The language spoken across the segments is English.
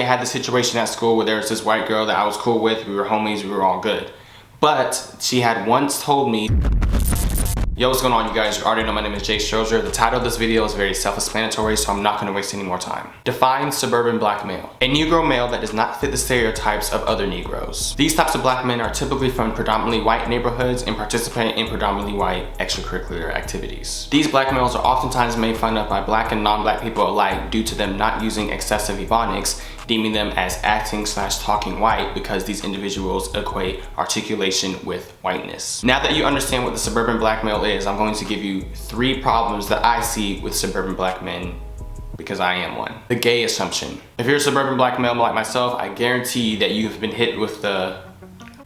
I had the situation at school where there was this white girl that I was cool with, we were homies, we were all good. But she had once told me, yo, what's going on, you guys? You already know my name is Strozier. The title of this video is very self-explanatory, so I'm not going to waste any more time. Define suburban black male. A Negro male that does not fit the stereotypes of other Negroes. These types of black men are typically from predominantly white neighborhoods and participate in predominantly white extracurricular activities. These black males are oftentimes made fun of by black and non-black people alike due to them not using excessive ebonics, deeming them as acting/talking white because these individuals equate articulation with whiteness. Now that you understand what the suburban black male is, I'm going to give you 3 problems that I see with suburban black men, because I am one. The gay assumption. If you're a suburban black male like myself, I guarantee that you've been hit with the,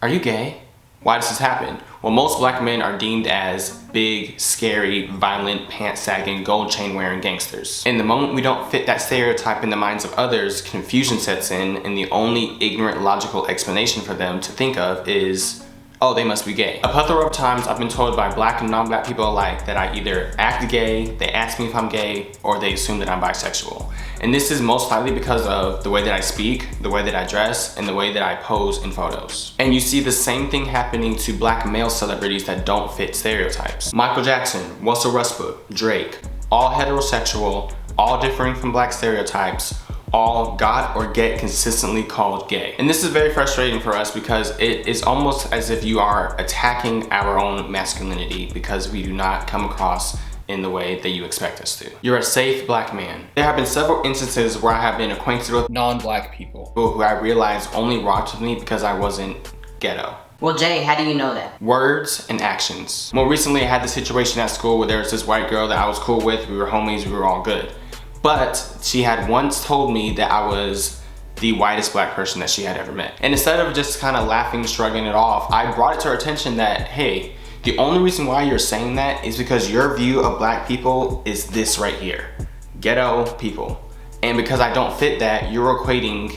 are you gay? Why does this happen? Well, most black men are deemed as big, scary, violent, pants-sagging, gold chain-wearing gangsters. And the moment we don't fit that stereotype in the minds of others, confusion sets in, and the only ignorant, logical explanation for them to think of is, oh, they must be gay. A plethora of times I've been told by black and non-black people alike that I either act gay, they ask me if I'm gay, or they assume that I'm bisexual. And this is most likely because of the way that I speak, the way that I dress, and the way that I pose in photos. And you see the same thing happening to black male celebrities that don't fit stereotypes. Michael Jackson, Russell Westbrook, Drake, all heterosexual, all differing from black stereotypes, all got or get consistently called gay. And this is very frustrating for us because it is almost as if you are attacking our own masculinity because we do not come across in the way that you expect us to. You're a safe black man. There have been several instances where I have been acquainted with non-black people who I realized only rocked with me because I wasn't ghetto. Well, Jay, how do you know that? Words and actions. More recently, I had the situation at school where there was this white girl that I was cool with, we were homies, we were all good. But she had once told me that I was the whitest black person that she had ever met. And instead of just kind of laughing, shrugging it off, I brought it to her attention that, hey, the only reason why you're saying that is because your view of black people is this right here, ghetto people. And because I don't fit that, you're equating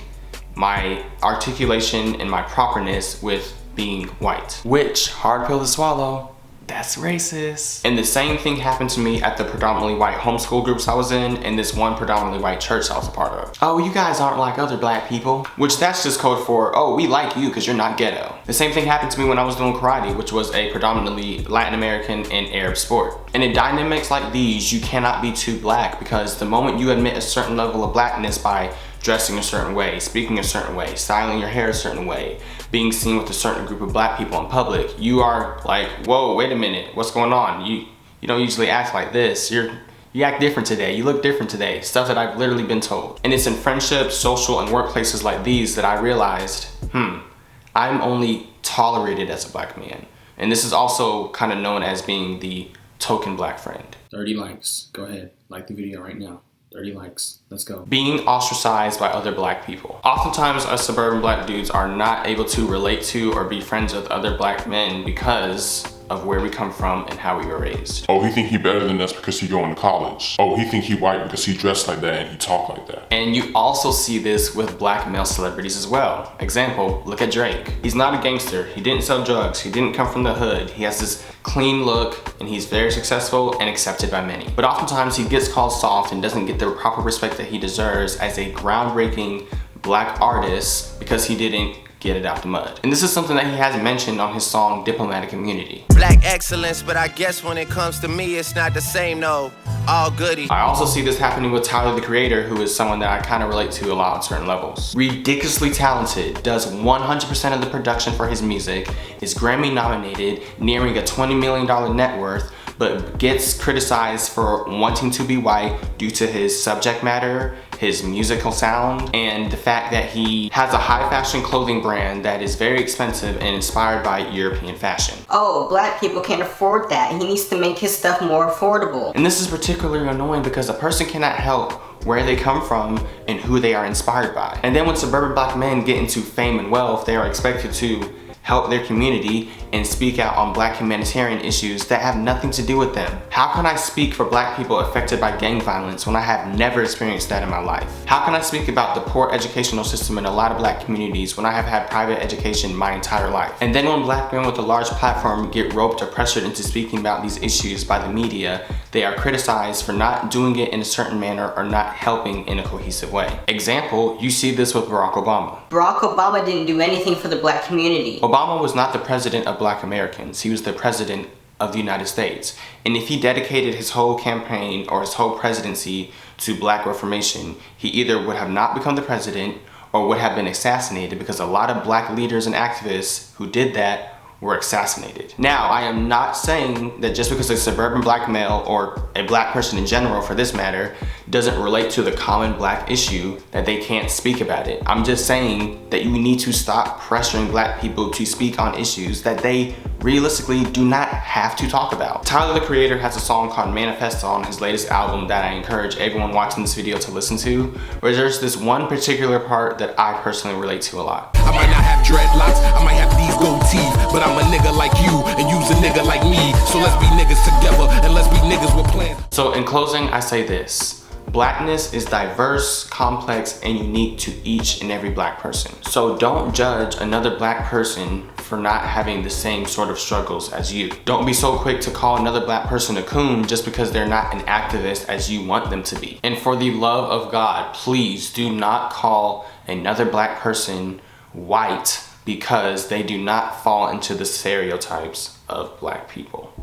my articulation and my properness with being white. Which, hard pill to swallow, that's racist. And the same thing happened to me at the predominantly white homeschool groups I was in and this one predominantly white church I was a part of. Oh, you guys aren't like other black people. Which that's just code for, oh, we like you because you're not ghetto. The same thing happened to me when I was doing karate, which was a predominantly Latin American and Arab sport. And in dynamics like these, you cannot be too black because the moment you admit a certain level of blackness by dressing a certain way, speaking a certain way, styling your hair a certain way, being seen with a certain group of black people in public, you are like, whoa, wait a minute, what's going on? You don't usually act like this. You act different today, you look different today. Stuff that I've literally been told. And it's in friendships, social, and workplaces like these that I realized, I'm only tolerated as a black man. And this is also kind of known as being the token black friend. 30 likes, go ahead, like the video right now. 30 likes, let's go. Being ostracized by other black people. Oftentimes us suburban black dudes are not able to relate to or be friends with other black men because of where we come from and how we were raised. Oh, he think he better than us because he going to college. Oh, he think he white because he dressed like that and he talk like that. And you also see this with black male celebrities as well. Example, look at Drake. He's not a gangster, he didn't sell drugs, he didn't come from the hood. He has this clean look and he's very successful and accepted by many. But oftentimes he gets called soft and doesn't get the proper respect that he deserves as a groundbreaking black artist because he didn't get it out the mud. And this is something that he has mentioned on his song Diplomatic Immunity. Black excellence, but I guess when it comes to me, it's not the same, no. All goody. I also see this happening with Tyler the Creator, who is someone that I kind of relate to a lot on certain levels. Ridiculously talented, does 100% of the production for his music, is Grammy nominated, nearing a $20 million net worth, but gets criticized for wanting to be white due to his subject matter, his musical sound, and the fact that he has a high fashion clothing brand that is very expensive and inspired by European fashion. Oh, black people can't afford that. He needs to make his stuff more affordable. And this is particularly annoying because a person cannot help where they come from and who they are inspired by. And then when suburban black men get into fame and wealth, they are expected to help their community and speak out on black humanitarian issues that have nothing to do with them. How can I speak for black people affected by gang violence when I have never experienced that in my life? How can I speak about the poor educational system in a lot of black communities when I have had private education my entire life? And then when black men with a large platform get roped or pressured into speaking about these issues by the media, they are criticized for not doing it in a certain manner or not helping in a cohesive way. Example, you see this with Barack Obama. Barack Obama didn't do anything for the black community. Obama was not the president of black Americans. He was the president of the United States. And if he dedicated his whole campaign or his whole presidency to black reformation, he either would have not become the president or would have been assassinated, because a lot of black leaders and activists who did that were assassinated. Now, I am not saying that just because a suburban black male, or a black person in general for this matter, doesn't relate to the common black issue, that they can't speak about it. I'm just saying that you need to stop pressuring black people to speak on issues that they realistically do not have to talk about. Tyler, the Creator, has a song called Manifesto on his latest album that I encourage everyone watching this video to listen to, where there's this one particular part that I personally relate to a lot. I might not have dreadlocks, I might have these gold teeth, but I'm a nigga like you and you's a nigga like me. So let's be niggas together and let's be niggas with plans. So in closing, I say this. Blackness is diverse, complex, and unique to each and every black person. So don't judge another black person for not having the same sort of struggles as you. Don't be so quick to call another black person a coon just because they're not an activist as you want them to be. And for the love of God, please do not call another black person white because they do not fall into the stereotypes of black people.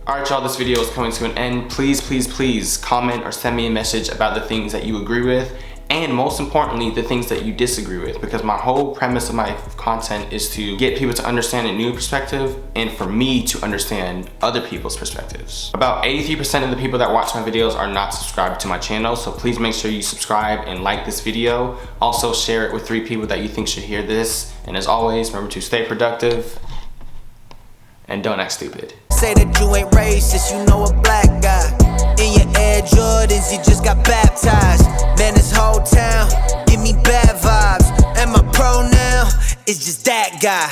Alright y'all, this video is coming to an end. Please, please, please comment or send me a message about the things that you agree with, and most importantly, the things that you disagree with, because my whole premise of my content is to get people to understand a new perspective and for me to understand other people's perspectives. About 83% of the people that watch my videos are not subscribed to my channel, so please make sure you subscribe and like this video. Also share it with 3 people that you think should hear this, and as always, remember to stay productive and don't act stupid. Say that you ain't racist, you know a black guy. In your Air Jordans, you just got baptized. Man, this whole town give me bad vibes, and my pronoun is just that guy.